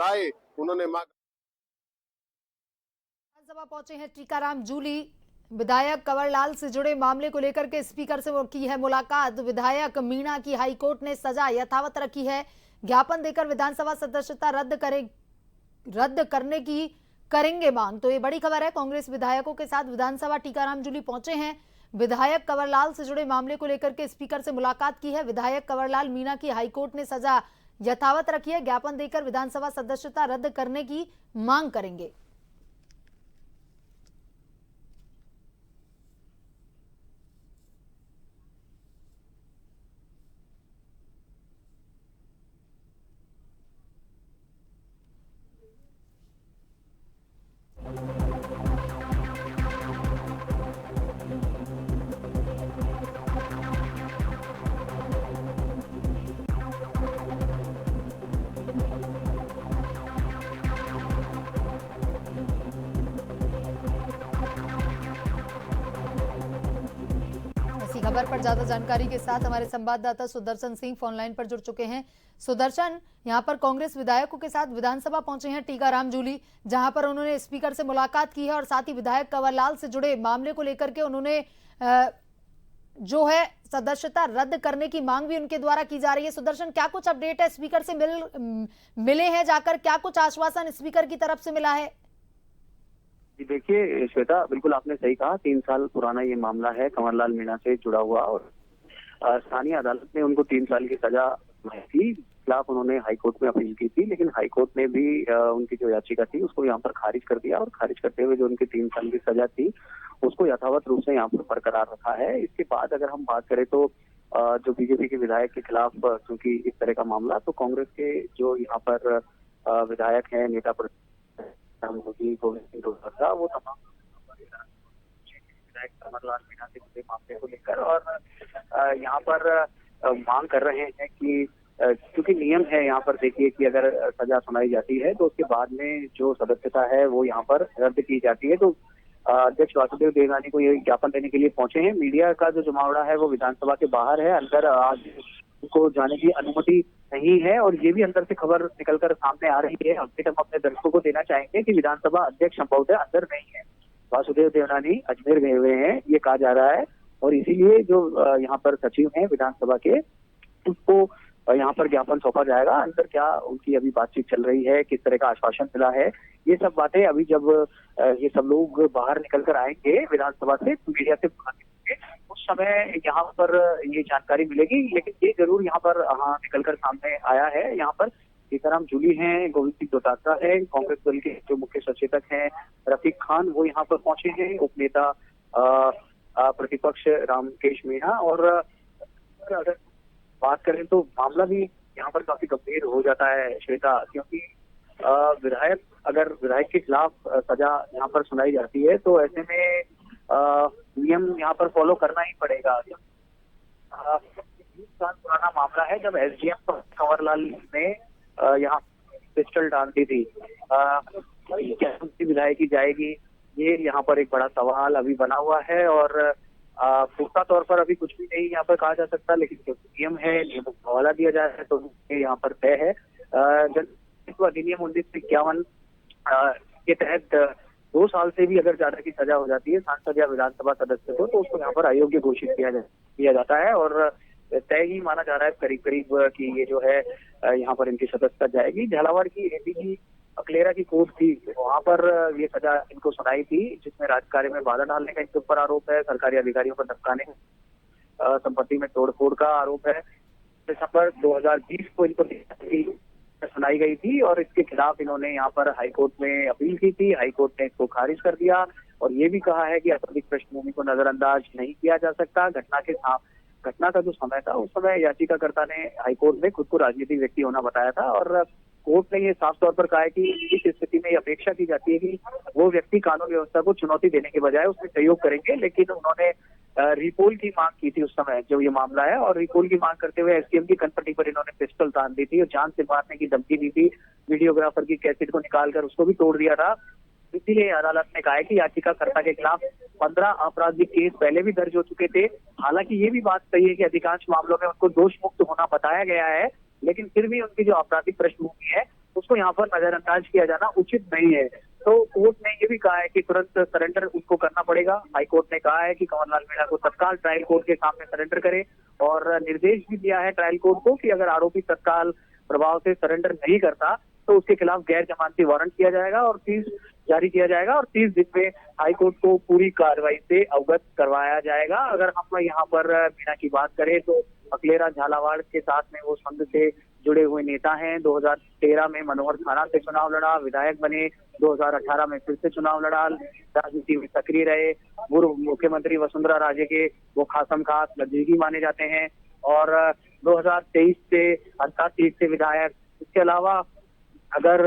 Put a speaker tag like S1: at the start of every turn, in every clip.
S1: राय उन्होंने मांग।
S2: विधानसभा पहुंचे हैं टीकाराम जूली। विधायक कंवरलाल से जुड़े मामले को लेकर के स्पीकर से की है मुलाकात। विधायक मीणा की हाईकोर्ट ने सजा यथावत रखी है। ज्ञापन देकर विधानसभा सदस्यता रद्द करने की करेंगे मांग। तो ये बड़ी खबर है। कांग्रेस विधायकों के साथ विधानसभा टीकाराम जूली पहुंचे हैं। विधायक कंवरलाल से जुड़े मामले को लेकर के स्पीकर से मुलाकात की है। विधायक कंवरलाल मीणा की हाईकोर्ट ने सजा यथावत रखी है। ज्ञापन देकर विधानसभा सदस्यता रद्द करने की मांग करेंगे। इसी खबर पर ज्यादा जानकारी के साथ हमारे संवाददाता सुदर्शन सिंह फोन लाइन पर जुड़ चुके हैं। सुदर्शन, यहां पर कांग्रेस विधायकों के साथ विधानसभा पहुंचे हैं टीकाराम जूली, जहां पर उन्होंने स्पीकर से मुलाकात की है और साथ ही विधायक कंवरलाल से जुड़े मामले को लेकर के उन्होंने जो है सदस्यता रद्द करने की मांग भी उनके द्वारा की जा रही है। सुदर्शन, क्या कुछ अपडेट है? स्पीकर से मिले हैं जाकर, क्या कुछ आश्वासन स्पीकर की तरफ से मिला है?
S3: जी देखिए श्वेता, बिल्कुल आपने सही कहा। 3 साल पुराना ये मामला है कंवरलाल मीणा से जुड़ा हुआ, और स्थानीय अदालत ने उनको 3 साल की सजा थी। खिलाफ उन्होंने हाईकोर्ट में अपील की थी, लेकिन हाईकोर्ट ने भी उनकी जो याचिका थी उसको यहाँ पर खारिज कर दिया, और खारिज करते हुए जो उनकी 3 साल की सजा थी उसको यथावत रूप से यहाँ पर बरकरार रखा है। इसके बाद अगर हम बात करें तो जो बीजेपी के विधायक के खिलाफ क्योंकि इस तरह का मामला, तो कांग्रेस के जो यहाँ पर विधायक है, नेता गोविंद सिंह डोटासरा, वो तमाम विधायक कंवरलाल मीणा से जुड़े मामले को लेकर और यहाँ पर मांग कर रहे हैं कि क्योंकि नियम है यहाँ पर, देखिए कि अगर सजा सुनाई जाती है तो उसके बाद में जो सदस्यता है वो यहाँ पर रद्द की जाती है। तो अध्यक्ष वासुदेव देवनानी को ये ज्ञापन देने के लिए पहुंचे हैं। मीडिया का जो जमावड़ा है वो विधानसभा के बाहर है, अंदर आज को जाने की अनुमति नहीं है, और ये भी अंदर से खबर निकलकर सामने आ रही है। अपडेट हम अपने दर्शकों को देना चाहेंगे कि विधानसभा अध्यक्ष संभवतः अंदर नहीं है, वासुदेव देवनानी अजमेर गए हुए हैं, ये कहा जा रहा है। और इसीलिए जो यहाँ पर सचिव हैं विधानसभा के, उसको यहाँ पर ज्ञापन सौंपा जाएगा। अंदर क्या उनकी अभी बातचीत चल रही है, किस तरह का आश्वासन मिला है, ये सब बातें अभी जब ये सब लोग बाहर निकल कर आएंगे विधानसभा से, मीडिया से उस समय यहाँ पर ये जानकारी मिलेगी। लेकिन ये जरूर यहाँ पर निकलकर सामने आया है। यहाँ पर टीकाराम जूली हैं, गोविंद सिंह डोटासरा है, कांग्रेस दल के जो मुख्य सचेतक हैं रफीक खान, वो यहाँ पर पहुंचे हैं, उपनेता प्रतिपक्ष रामकेश मीणा। और अगर बात करें तो मामला भी यहाँ पर काफी गंभीर हो जाता है श्वेता, क्योंकि विधायक के खिलाफ सजा यहाँ पर सुनाई जाती है तो ऐसे में नियम यहाँ पर फॉलो करना ही पड़ेगा। 20 साल पुराना मामला है जब एसडीएम कंवरलाल ने यहाँ पिस्टल डाल दी थी। क्या उनकी विधायकी जाएगी, ये यहाँ पर एक बड़ा सवाल अभी बना हुआ है, और पुख्ता तौर पर अभी कुछ भी नहीं यहाँ पर कहा जा सकता, लेकिन जो नियम है नियमों का हवाला दिया जा रहा है तो यहाँ पर तय है। जनतंत्र अधिनियम 1951 के तहत 2 साल से भी अगर ज्यादा की सजा हो जाती है सांसद या विधानसभा सदस्य को, तो उसको यहाँ पर अयोग्य घोषित किया जाता है, और तय ही माना जा रहा है करीब करीब कि ये जो है यहाँ पर इनकी सदस्यता जाएगी। झालावाड़ की एपी की अकलेरा की कोर्ट थी, वहां पर ये सजा इनको सुनाई थी, जिसमें राजकार्य में बाधा डालने का इनके ऊपर आरोप है, सरकारी अधिकारियों को धमकाने, संपत्ति में तोड़फोड़ का आरोप है। दिसंबर 2020 को इनको सुनाई गई थी और इसके खिलाफ इन्होंने यहाँ पर हाईकोर्ट में अपील की थी। हाईकोर्ट ने इसको खारिज कर दिया और ये भी कहा है कि आपराधिक पृष्ठभूमि को नजरअंदाज नहीं किया जा सकता। घटना का जो समय था उस समय याचिकाकर्ता ने हाईकोर्ट में खुद को राजनीतिक व्यक्ति होना बताया था, और कोर्ट ने ये साफ तौर पर कहा है कि इस स्थिति में अपेक्षा की जाती है कि वो व्यक्ति कानून व्यवस्था को चुनौती देने के बजाय उसमें सहयोग करेंगे। लेकिन उन्होंने रिपोल की मांग की थी उस समय जब ये मामला है, और रिपोल की मांग करते हुए एसडीएम की कनपटी पर इन्होंने पिस्टल तान दी थी और जान से मारने की धमकी दी थी। वीडियोग्राफर की कैसेट को निकालकर उसको भी तोड़ दिया था। इसीलिए अदालत ने कहा है कि याचिकाकर्ता के खिलाफ 15 आपराधिक केस पहले भी दर्ज हो चुके थे। हालांकि ये भी बात सही है कि अधिकांश मामलों में उनको दोष मुक्त होना बताया गया है, लेकिन फिर भी उनकी जो आपराधिक पृष्ठभूमि है उसको यहाँ पर नजरअंदाज किया जाना उचित नहीं है। तो कोर्ट ने ये भी कहा है कि तुरंत सरेंडर उसको करना पड़ेगा। हाई कोर्ट ने कहा है कि कंवरलाल मीणा को तत्काल ट्रायल कोर्ट के सामने सरेंडर करे और निर्देश भी दिया है ट्रायल कोर्ट को कि अगर आरोपी तत्काल प्रभाव से सरेंडर नहीं करता तो उसके खिलाफ गैर जमानती वारंट किया जाएगा और 30 जारी किया जाएगा और 30 दिन में हाई कोर्ट को पूरी कार्रवाई से अवगत करवाया जाएगा। अगर हम यहाँ पर मीणा की बात करें तो अकलेरा झालावाड़ के साथ में वो संघ से जुड़े हुए नेता हैं। 2013 में मनोहर थाना से चुनाव लड़ा, विधायक बने, 2018 में फिर से चुनाव लड़ा, राजनीति में सक्रिय रहे। पूर्व मुख्यमंत्री वसुंधरा राजे के वो खासम खास नजदीकी माने जाते हैं और 2023 से 88 सीट से विधायक। इसके अलावा अगर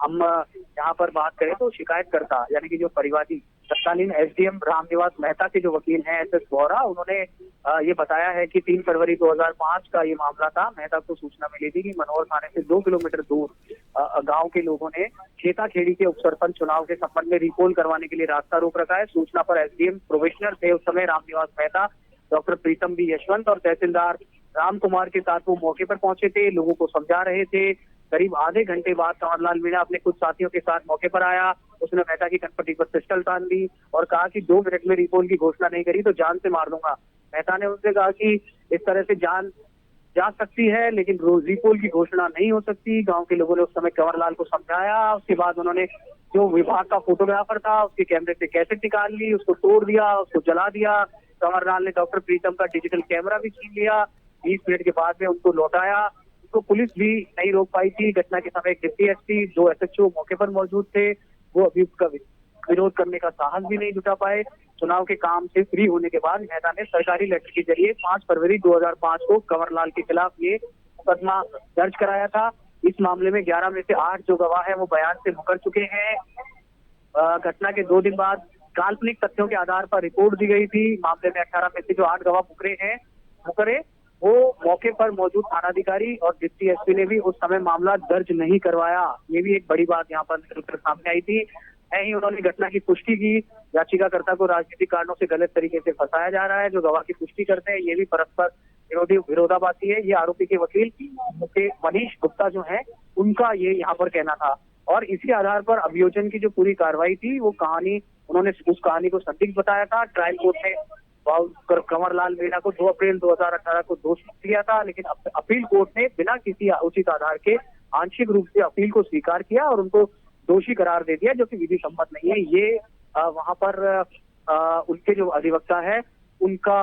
S3: हम यहाँ पर बात करें तो शिकायतकर्ता यानी कि जो परिवादी तत्कालीन एसडीएम रामनिवास मेहता के जो वकील हैं एसएस बोहरा, उन्होंने ये बताया है कि 3 फरवरी 2005 का ये मामला था। मेहता को सूचना मिली थी कि मनोहर थाने से 2 किलोमीटर दूर गांव के लोगों ने खेताखेड़ी के उपसरपंच चुनाव के संबंध में रिपोल करवाने के लिए रास्ता रोक रखा है। सूचना पर एसडीएम प्रोबेशनर थे उस समय रामनिवास मेहता, डॉक्टर प्रीतम बी यशवंत और तहसीलदार राम कुमार के साथ वो मौके पर पहुंचे थे, लोगों को समझा रहे थे। करीब आधे घंटे बाद कंवरलाल मीणा अपने कुछ साथियों के साथ मौके पर आया। उसने मेहता की कनपट्टी पर पिस्टल तान दी और कहा कि 2 मिनट में रिपोल की घोषणा नहीं करी तो जान से मार दूंगा। मेहता ने उनसे कहा कि इस तरह से जान जा सकती है लेकिन रिपोल की घोषणा नहीं हो सकती। गांव के लोगों ने उस समय कंवरलाल को समझाया। उसके बाद उन्होंने जो विभाग का फोटोग्राफर था उसके कैमरे से कैसेट निकाल ली, उसको तोड़ दिया, उसको जला दिया। कंवरलाल ने डॉक्टर प्रीतम का डिजिटल कैमरा भी छीन लिया। 20 मिनट के बाद में उनको लौटाया। तो पुलिस भी नहीं रोक पाई थी। घटना के समय डिप्टी एसपी, 2 एसएचओ मौके पर मौजूद थे, वो अभियुक्त का विरोध करने का साहस भी नहीं जुटा पाए। चुनाव के काम से फ्री होने के बाद मेहता ने सरकारी लेटर के जरिए 5 फरवरी 2005 को कंवरलाल के खिलाफ ये मुकदमा दर्ज कराया था। इस मामले में 11 में से 8 जो गवाह है वो बयान से मुकर चुके हैं। घटना के 2 दिन बाद काल्पनिक तथ्यों के आधार पर रिपोर्ट दी गई थी। मामले में 18 में से जो 8 गवाह मुकरे वो मौके पर मौजूद थानाधिकारी और डिप्टी एसपी ने भी उस समय मामला दर्ज नहीं करवाया। ये भी एक बड़ी बात यहाँ पर निकलकर सामने आई थी। ही उन्होंने घटना की पुष्टि की। याचिकाकर्ता को राजनीतिक कारणों से गलत तरीके से फंसाया जा रहा है। जो गवाह की पुष्टि करते हैं ये भी परस्पर विरोधाभासी है। ये आरोपी के वकील मनीष गुप्ता जो है उनका ये यहाँ पर कहना था और इसी आधार पर अभियोजन की जो पूरी कार्रवाई थी वो कहानी उन्होंने उस कहानी को संदिग्ध बताया था। ट्रायल कोर्ट ने कंवरलाल मीणा को 2 अप्रैल 2018 को दोषी किया था लेकिन अपील कोर्ट ने बिना किसी उचित आधार के आंशिक रूप से अपील को स्वीकार किया और उनको दोषी करार दे दिया, जो कि विधि सम्मत नहीं है। ये वहां पर उनके जो अधिवक्ता है उनका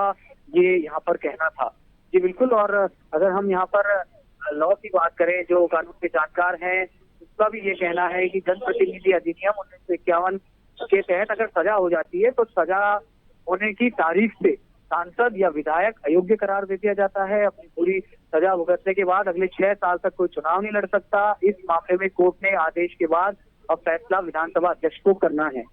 S3: ये यहाँ पर कहना था। जी बिल्कुल। और अगर हम यहाँ पर लॉ की बात करें, जो कानून के जानकार हैं उसका भी ये कहना है कि जनप्रतिनिधि अधिनियम 1951 के तहत अगर सजा हो जाती है तो सजा होने की तारीख से सांसद या विधायक अयोग्य करार दे दिया जाता है। अपनी पूरी सजा भुगतने के बाद अगले 6 साल तक कोई चुनाव नहीं लड़ सकता। इस मामले में कोर्ट ने आदेश के बाद अब फैसला विधानसभा अध्यक्ष को करना है।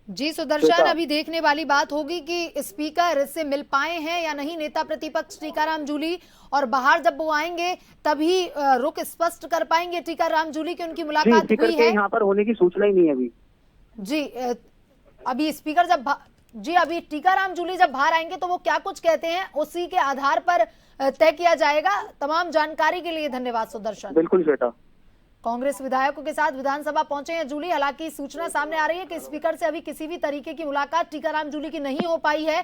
S2: जी सुदर्शन, अभी देखने वाली बात होगी कि स्पीकर इससे मिल पाए हैं या नहीं नेता प्रतिपक्ष टीकाराम जूली, और बाहर जब वो आएंगे तभी रुख स्पष्ट कर पाएंगे टीकाराम जूली की उनकी मुलाकात हुई है।
S3: यहाँ पर होने की सूचना ही नहीं है अभी।
S2: जी अभी स्पीकर अभी टीकाराम जूली जब बाहर आएंगे तो वो क्या कुछ कहते हैं उसी के आधार पर तय किया जाएगा। तमाम जानकारी के लिए धन्यवाद सुदर्शन।
S3: बिल्कुल बेटा।
S2: कांग्रेस विधायकों के साथ विधानसभा पहुंचे हैं जूली। हालांकि सूचना सामने आ रही है कि स्पीकर से अभी किसी भी तरीके की मुलाकात टीकाराम जूली की नहीं हो पाई है।